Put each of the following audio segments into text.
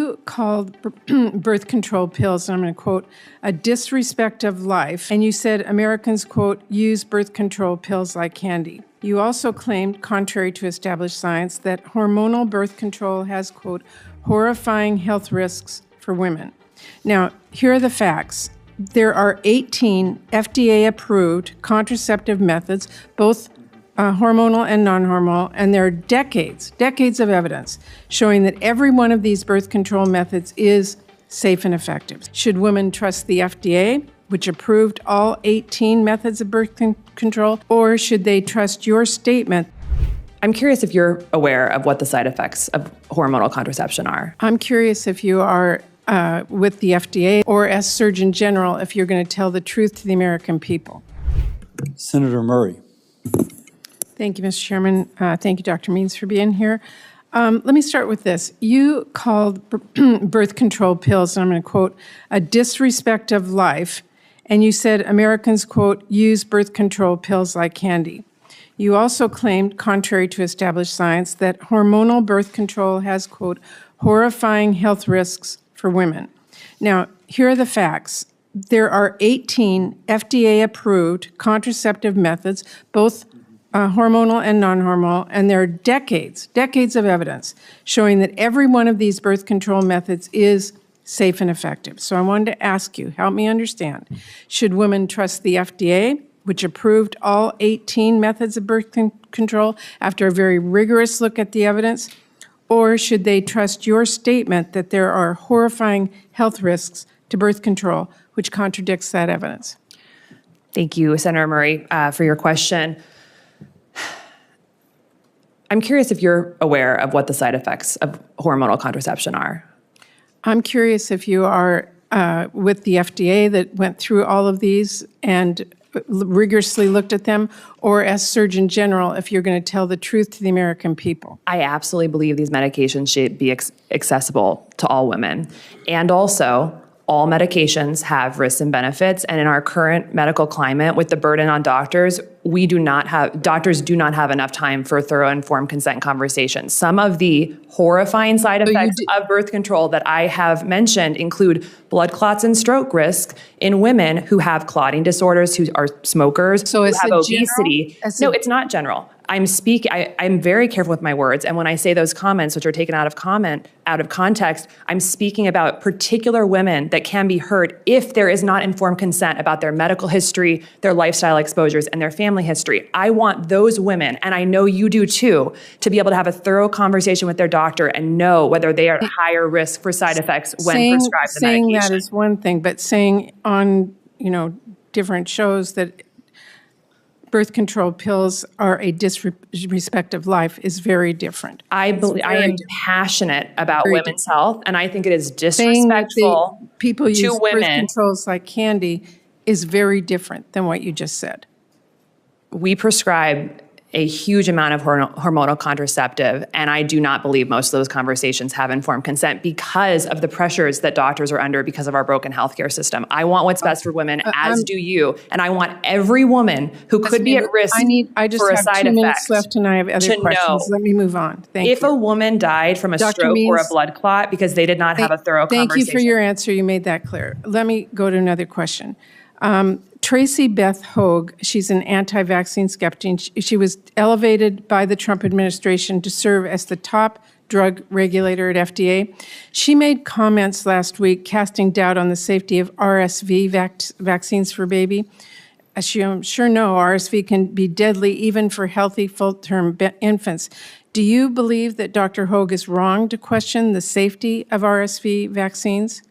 You called birth control pills, and I'm going to quote, a disrespect of life. And you said Americans, quote, use birth control pills like candy. You also claimed, contrary to established science, that hormonal birth control has, quote, horrifying health risks for women. Now, here are the facts. There are 18 FDA-approved contraceptive methods, both hormonal and non-hormonal, and there are decades of evidence showing that every one of these birth control methods is safe and effective. Should women trust the FDA, which approved all 18 methods of birth control, or should they trust your statement? I'm curious if you're aware of what the side effects of hormonal contraception are. I'm curious if you are with the FDA or as Surgeon General, if you're going to tell the truth to the American people. Senator Murray. Thank you, Mr. Chairman. Thank you, Dr. Means, for being here. Let me start with this. You called birth control pills, and I'm going to quote, a disrespect of life, and you said Americans, quote, use birth control pills like candy. You also claimed, contrary to established science, that hormonal birth control has, quote, horrifying health risks for women. Now, here are the facts. There are 18 FDA-approved contraceptive methods, both hormonal and non-hormonal, and there are decades of evidence showing that every one of these birth control methods is safe and effective. So I wanted to ask you, help me understand, should women trust the FDA, which approved all 18 methods of birth control after a very rigorous look at the evidence, or should they trust your statement that there are horrifying health risks to birth control, which contradicts that evidence? Thank you, Senator Murray, for your question. I'm curious if you're aware of what the side effects of hormonal contraception are. I'm curious if you are with the FDA that went through all of these and rigorously looked at them, or as Surgeon General, if you're going to tell the truth to the American people. I absolutely believe these medications should be accessible to all women. And also, all medications have risks and benefits, and in our current medical climate, with the burden on doctors, doctors do not have enough time for thorough informed consent conversations. Some of the horrifying side effects of birth control that I have mentioned include blood clots and stroke risk in women who have clotting disorders, who are smokers, who have obesity. No, it's not general. I'm very careful with my words, and when I say those comments, which are taken out of context, I'm speaking about particular women that can be hurt if there is not informed consent about their medical history, their lifestyle exposures, and their family history. I want those women, and I know you do too, to be able to have a thorough conversation with their doctor and know whether they are at higher risk for side effects when prescribed the medication. Saying that is one thing, but saying on different shows that birth control pills are a disrespect of life is very different. I am passionate about women's health, and I think it is disrespectful that people use to women. Birth controls like candy is very different than what you just said. We prescribe a huge amount of hormonal contraceptive, and I do not believe most of those conversations have informed consent because of the pressures that doctors are under because of our broken healthcare system. I want what's best for women, as do you, and I want every woman who could be at risk for a side effect. 2 minutes left, and I have other questions. Let me move on. Thank you. If a woman died from a stroke or a blood clot because they did not have a thorough conversation. Thank you for your answer. You made that clear. Let me go to another question. Tracy Beth Hogue, she's an anti-vaccine skeptic. She was elevated by the Trump administration to serve as the top drug regulator at FDA. She made comments last week casting doubt on the safety of RSV vaccines for baby. As you sure know, RSV can be deadly even for healthy full-term infants. Do you believe that Dr. Hogue is wrong to question the safety of RSV vaccines?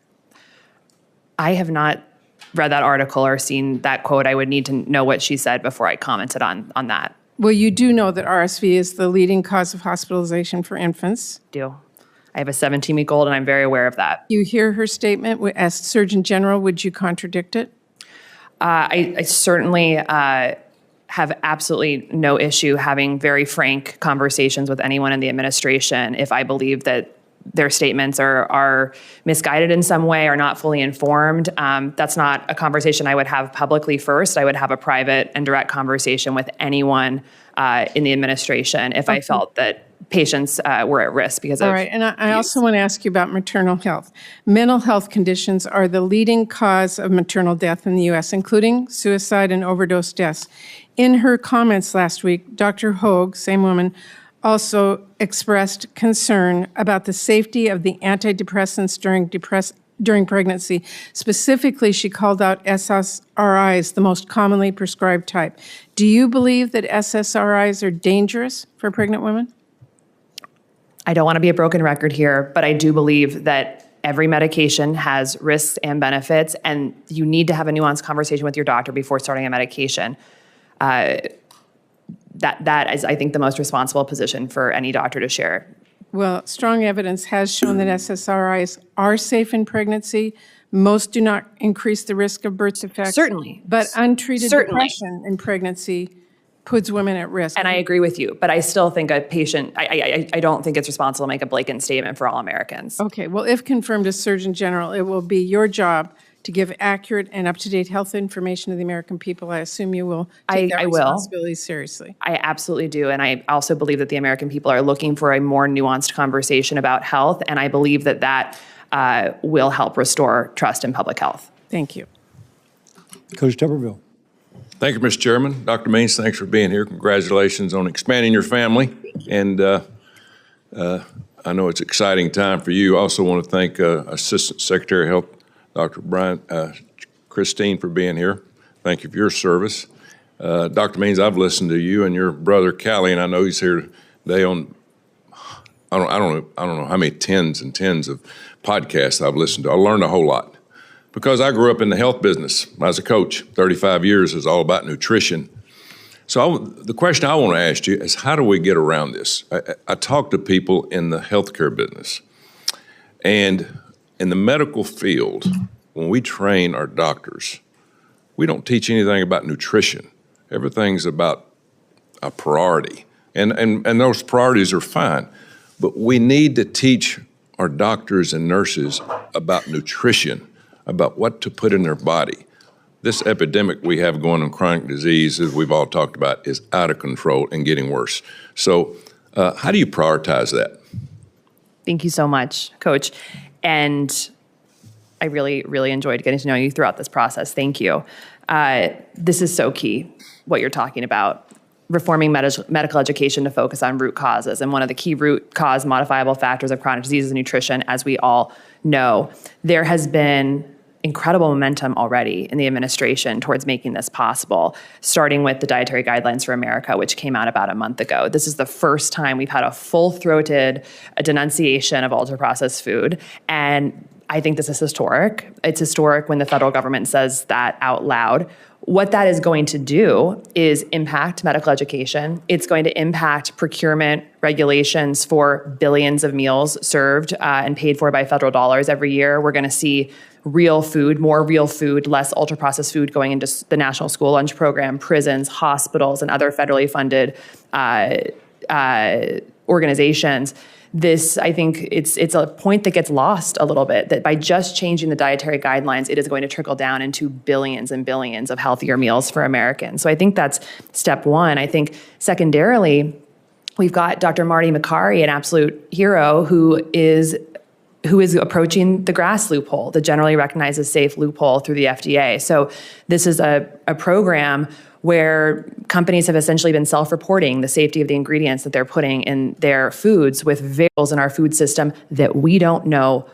I have not read that article or seen that quote. I would need to know what she said before I commented on that. Well, you do know that RSV is the leading cause of hospitalization for infants. I have a 17-week-old, and I'm very aware of that. You hear her statement. As Surgeon General, would you contradict it? I certainly have absolutely no issue having very frank conversations with anyone in the administration if I believe that their statements are misguided in some way or not fully informed. That's not a conversation I would have publicly first. I would have a private and direct conversation with anyone in the administration if I felt that patients were at risk because of. All right, and I also want to ask you about maternal health. Mental health conditions are the leading cause of maternal death in the U.S., including suicide and overdose deaths. In her comments last week, Dr. Hoag, same woman, also expressed concern about the safety of the antidepressants during pregnancy. Specifically, she called out SSRIs, the most commonly prescribed type. Do you believe that SSRIs are dangerous for pregnant women? I don't want to be a broken record here, but I do believe that every medication has risks and benefits, and you need to have a nuanced conversation with your doctor before starting a medication. That is, I think, the most responsible position for any doctor to share. Well, strong evidence has shown that SSRIs are safe in pregnancy. Most do not increase the risk of birth defects. Certainly. But untreated Certainly. depression in pregnancy puts women at risk. And I agree with you, but I still think a patient, I don't think it's responsible to make a blatant statement for all Americans. Okay, well, if confirmed as Surgeon General, it will be your job to give accurate and up-to-date health information to the American people. I assume you will take that I will. responsibility seriously. I absolutely do. And I also believe that the American people are looking for a more nuanced conversation about health. And I believe that that will help restore trust in public health. Thank you. Coach Tuberville. Thank you, Mr. Chairman. Dr. Means, thanks for being here. Congratulations on expanding your family. And I know it's an exciting time for you. I also want to thank Assistant Secretary of Health, Dr. Christine, for being here. Thank you for your service. Dr. Means, I've listened to you and your brother, Callie, and I know he's here today on, I don't know how many tens and tens of podcasts I've listened to. I learned a whole lot. Because I grew up in the health business as a coach, 35 years is all about nutrition. So the question I want to ask you is, how do we get around this? I talk to people in the healthcare business. And in the medical field, when we train our doctors, we don't teach anything about nutrition. Everything's about a priority. And those priorities are fine. But we need to teach our doctors and nurses about nutrition, about what to put in their body. This epidemic we have going on chronic disease, as we've all talked about, is out of control and getting worse. So how do you prioritize that? Thank you so much, Coach. And I really, really enjoyed getting to know you throughout this process. Thank you. This is so key, what you're talking about. Reforming medical education to focus on root causes. And one of the key root cause modifiable factors of chronic disease is nutrition, as we all know. There has been incredible momentum already in the administration towards making this possible, starting with the Dietary Guidelines for America, which came out about a month ago. This is the first time we've had a full-throated denunciation of ultra-processed food, and I think this is historic. It's historic when the federal government says that out loud. What that is going to do is impact medical education. It's going to impact procurement regulations for billions of meals served and paid for by federal dollars every year. We're going to see real food, more real food, less ultra-processed food going into the National School Lunch Program, prisons, hospitals, and other federally funded organizations. This, I think, it's a point that gets lost a little bit, that by just changing the dietary guidelines, it is going to trickle down into billions and billions of healthier meals for Americans. So I think that's step one. I think secondarily, we've got Dr. Marty Makary, an absolute hero, who is approaching the GRAS loophole, the generally recognized as safe loophole through the FDA. So this is a program where companies have essentially been self-reporting the safety of the ingredients that they're putting in their foods with variables in our food system that we don't know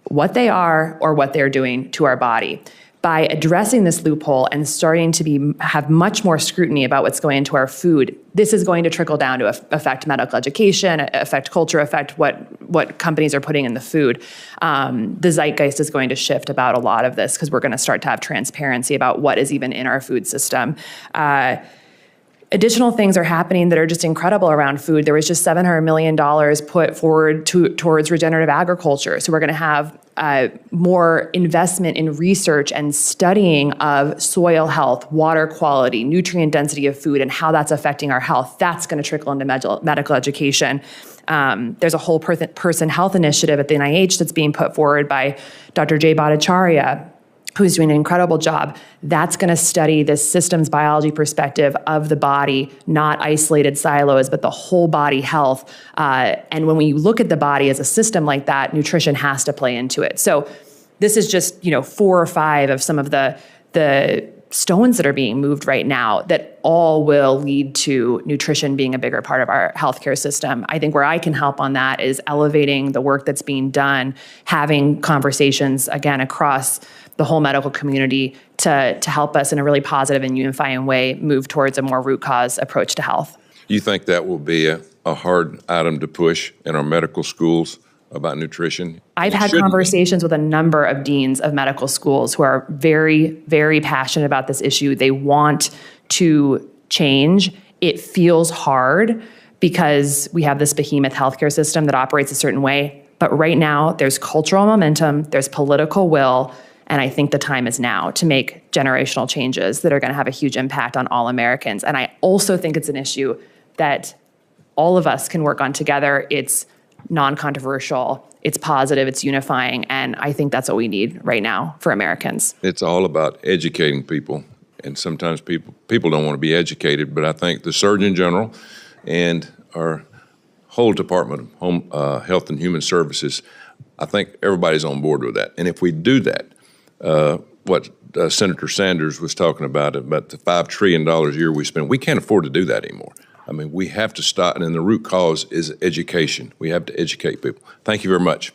what they are or what they're doing to our body. By addressing this loophole and starting to have much more scrutiny about what's going into our food, this is going to trickle down to affect medical education, affect culture, affect what companies are putting in the food. The zeitgeist is going to shift about a lot of this because we're going to start to have transparency about what is even in our food system. additional things are happening that are just incredible around food. There was just $700 million put forward towards regenerative agriculture. So we're going to have more investment in research and studying of soil health, water quality, nutrient density of food, and how that's affecting our health. That's going to trickle into medical education. There's a whole person health initiative at the NIH that's being put forward by Dr. Jay Bhattacharya, who's doing an incredible job. That's going to study this systems biology perspective of the body, not isolated silos, but the whole body health. And when we look at the body as a system like that, nutrition has to play into it. So this is just, 4 or 5 of some of the stones that are being moved right now that all will lead to nutrition being a bigger part of our healthcare system. I think where I can help on that is elevating the work that's being done, having conversations, again, across the whole medical community to help us in a really positive and unifying way move towards a more root cause approach to health. You think that will be a hard item to push in our medical schools about nutrition? I've had conversations with a number of deans of medical schools who are very, very passionate about this issue. They want to change. It feels hard because we have this behemoth healthcare system that operates a certain way. But right now, there's cultural momentum, there's political will, and I think the time is now to make generational changes that are going to have a huge impact on all Americans. And I also think it's an issue that all of us can work on together. It's non-controversial, it's positive, it's unifying, and I think that's what we need right now for Americans. It's all about educating people, and sometimes people don't want to be educated, but I think the Surgeon General and our whole Department of Home Health and Human Services, I think everybody's on board with that. And if we do that, what Senator Sanders was talking about the $5 trillion a year we spend, we can't afford to do that anymore. I mean, we have to stop, and the root cause is education. We have to educate people. Thank you very much.